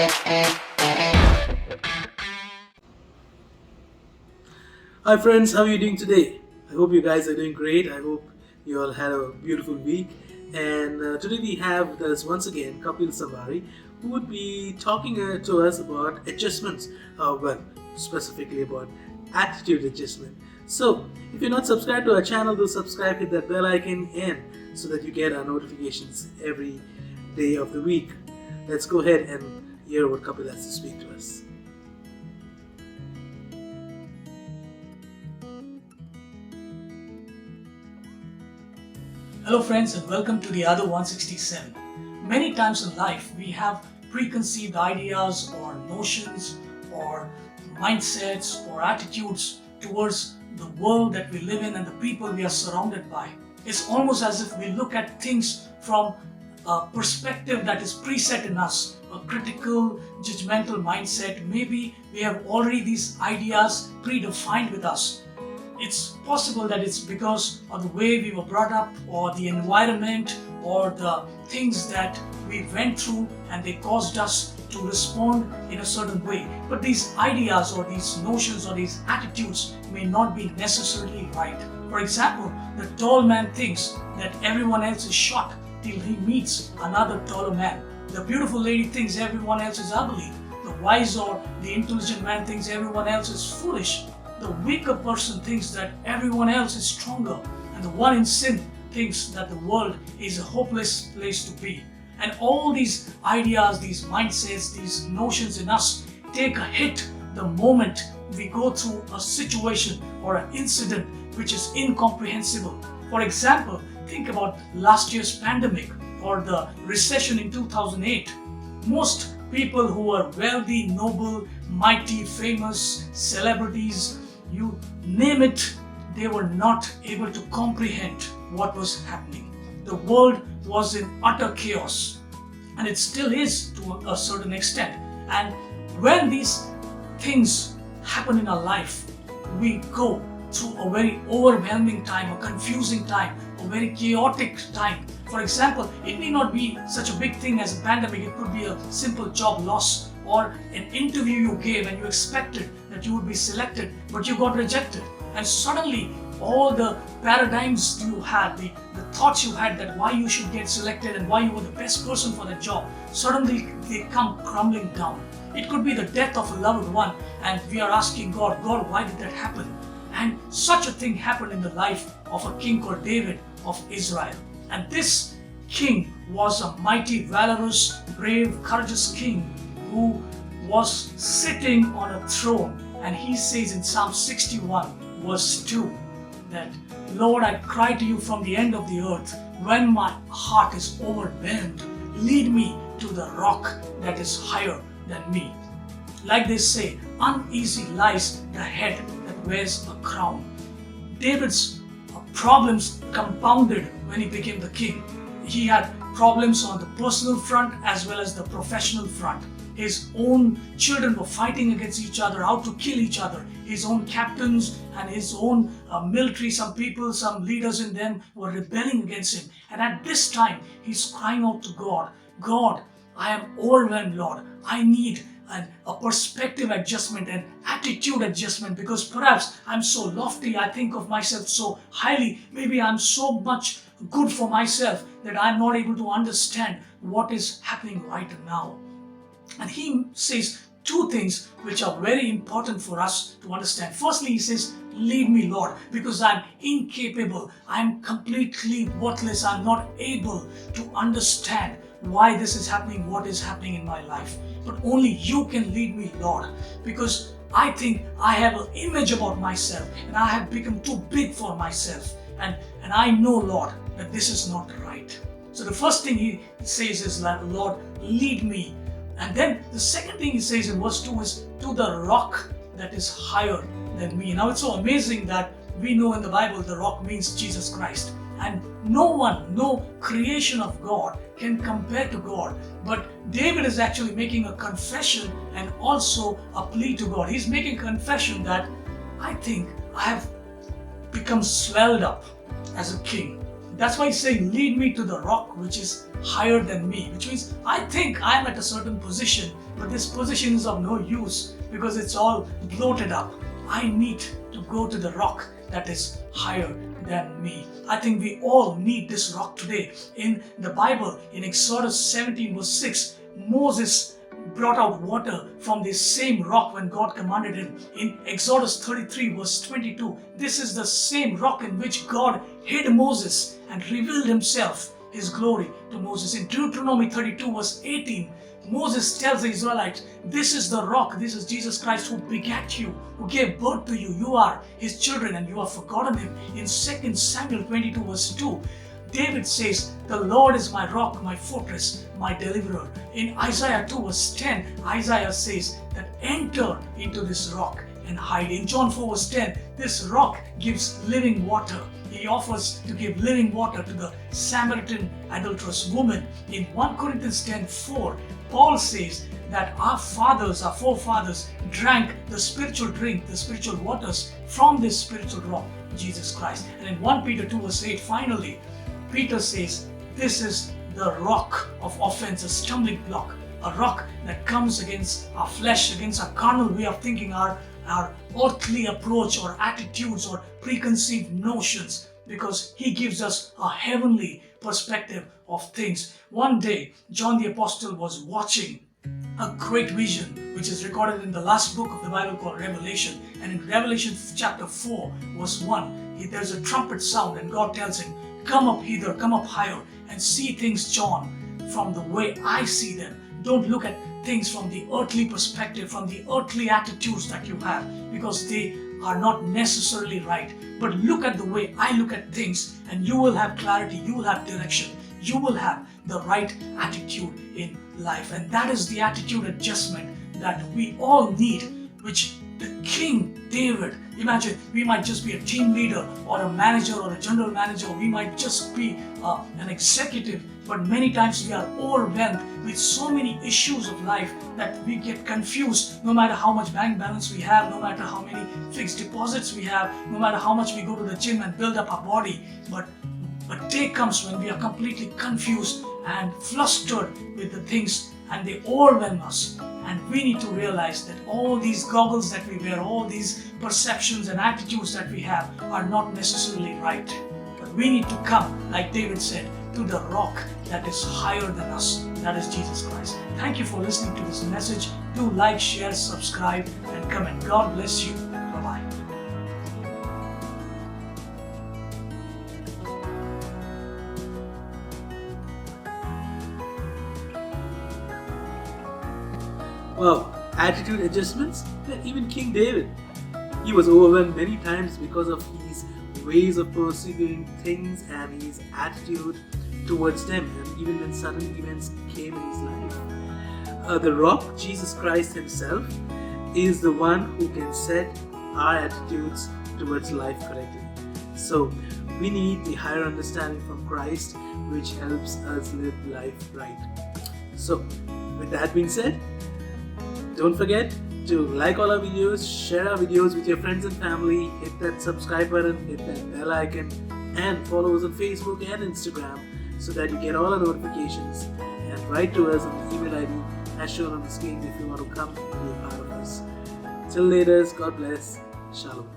Hi friends, how are you doing today? I hope you guys are doing great. I hope you all had a beautiful week. And today we have with us once again Kapil Sambari, who would be talking to us about adjustments. Specifically about attitude adjustment. So, if you're not subscribed to our channel, do subscribe, hit that bell icon, and so that you get our notifications every day of the week. Let's go ahead and hear what Kapil has to speak to us. Hello friends and welcome to the other 167. Many times in life we have preconceived ideas or notions or mindsets or attitudes towards the world that we live in and the people we are surrounded by. It's almost as if we look at things from a perspective that is preset in us, a critical, judgmental mindset. Maybe we have already these ideas predefined with us. It's possible that it's because of the way we were brought up or the environment or the things that we went through and they caused us to respond in a certain way. But these ideas or these notions or these attitudes may not be necessarily right. For example, the tall man thinks that everyone else is short till he meets another taller man. The beautiful lady thinks everyone else is ugly. The wise or the intelligent man thinks everyone else is foolish. The weaker person thinks that everyone else is stronger, and the one in sin thinks that the world is a hopeless place to be. And all these ideas, these mindsets, these notions in us take a hit the moment we go through a situation or an incident which is incomprehensible. For example, think about last year's pandemic or the recession in 2008. Most people who are wealthy, noble, mighty, famous, celebrities, you name it, they were not able to comprehend what was happening. The world was in utter chaos, and it still is to a certain extent. And when these things happen in our life, we go through a very overwhelming time, a confusing time, a very chaotic time. For example, it may not be such a big thing as a pandemic. It could be a simple job loss or an interview you gave and you expected that you would be selected, but you got rejected. And suddenly, all the paradigms you had, the thoughts you had that why you should get selected and why you were the best person for that job, suddenly they come crumbling down. It could be the death of a loved one, and we are asking God, why did that happen? And such a thing happened in the life of a king called David of Israel. And this king was a mighty, valorous, brave, courageous king who was sitting on a throne. And he says in Psalm 61 verse 2 that, Lord, I cry to you from the end of the earth. When my heart is overwhelmed, lead me to the rock that is higher than me. Like they say, uneasy lies the head that wears a crown. David's problems compounded when he became the king. He had problems on the personal front as well as the professional front. His own children were fighting against each other, out to kill each other. His own captains and his own military, some people, some leaders in them were rebelling against him. And at this time, he's crying out to God, God, I am overwhelmed, Lord. I need a perspective adjustment, an attitude adjustment, because perhaps I'm so lofty, I think of myself so highly, maybe I'm so much good for myself that I'm not able to understand what is happening right now. And he says two things which are very important for us to understand. Firstly, he says, lead me, Lord, because I'm incapable, I'm completely worthless, I'm not able to understand why this is happening, what is happening in my life. But only you can lead me, Lord, because I think I have an image about myself and I have become too big for myself. And I know, Lord, that this is not right. So the first thing he says is, Lord, lead me. And then the second thing he says in verse 2 is, to the rock that is higher than me. Now it's so amazing that we know in the Bible the rock means Jesus Christ. And no one, no creation of God can compare to God. But David is actually making a confession and also a plea to God. He's making a confession that I think I have become swelled up as a king. That's why he's saying, lead me to the rock which is higher than me, which means I think I'm at a certain position, but this position is of no use because it's all bloated up. I need to go to the rock that is higher than me. I think we all need this rock today. In the Bible, in Exodus 17 verse 6, Moses brought out water from this same rock when God commanded him. In Exodus 33 verse 22, this is the same rock in which God hid Moses and revealed himself, his glory to Moses. In Deuteronomy 32 verse 18, Moses tells the Israelites, this is the rock, this is Jesus Christ who begat you, who gave birth to you. You are his children and you have forgotten him. In 2 Samuel 22 verse 2, David says, the Lord is my rock, my fortress, my deliverer. In Isaiah 2 verse 10, Isaiah says that enter into this rock and hide. In John 4 verse 10, this rock gives living water. He offers to give living water to the Samaritan adulterous woman. In 1 Corinthians 10:4, Paul says that our forefathers drank the spiritual drink, the spiritual waters from this spiritual rock, Jesus Christ. And in 1 Peter 2 verse 8, finally, Peter says, this is the rock of offense, a stumbling block, a rock that comes against our flesh, against our carnal way of thinking, our earthly approach or attitudes or preconceived notions, because he gives us a heavenly perspective of things. One day, John the Apostle was watching a great vision, which is recorded in the last book of the Bible called Revelation. And in Revelation chapter 4, verse 1, there's a trumpet sound and God tells him, come up hither, come up higher and see things, John, from the way I see them. Don't look at things from the earthly perspective, from the earthly attitudes that you have, because they are not necessarily right. But look at the way I look at things and you will have clarity, you will have direction, you will have the right attitude in life. And that is the attitude adjustment that we all need, which the King David, imagine we might just be a team leader or a manager or a general manager, we might just be an executive, but many times we are overwhelmed with so many issues of life that we get confused. No matter how much bank balance we have, no matter how many fixed deposits we have, no matter how much we go to the gym and build up our body, but day comes when we are completely confused and flustered with the things and they overwhelm us. And we need to realize that all these goggles that we wear, all these perceptions and attitudes that we have are not necessarily right. But we need to come, like David said, to the rock that is higher than us. That is Jesus Christ. Thank you for listening to this message. Do like, share, subscribe, and comment. God bless you. Bye-bye. Wow, attitude adjustments? Even King David, he was overwhelmed many times because of his ways of perceiving things and his attitude towards them, and even when sudden events came in his life. The rock, Jesus Christ himself, is the one who can set our attitudes towards life correctly. So we need the higher understanding from Christ, which helps us live life right. So with that being said, don't forget to like all our videos, share our videos with your friends and family, hit that subscribe button, hit that bell icon, and follow us on Facebook and Instagram so that you get all our notifications, and write to us on the email ID as shown on the screen if you want to come and be a part of us. Till later, God bless. Shalom.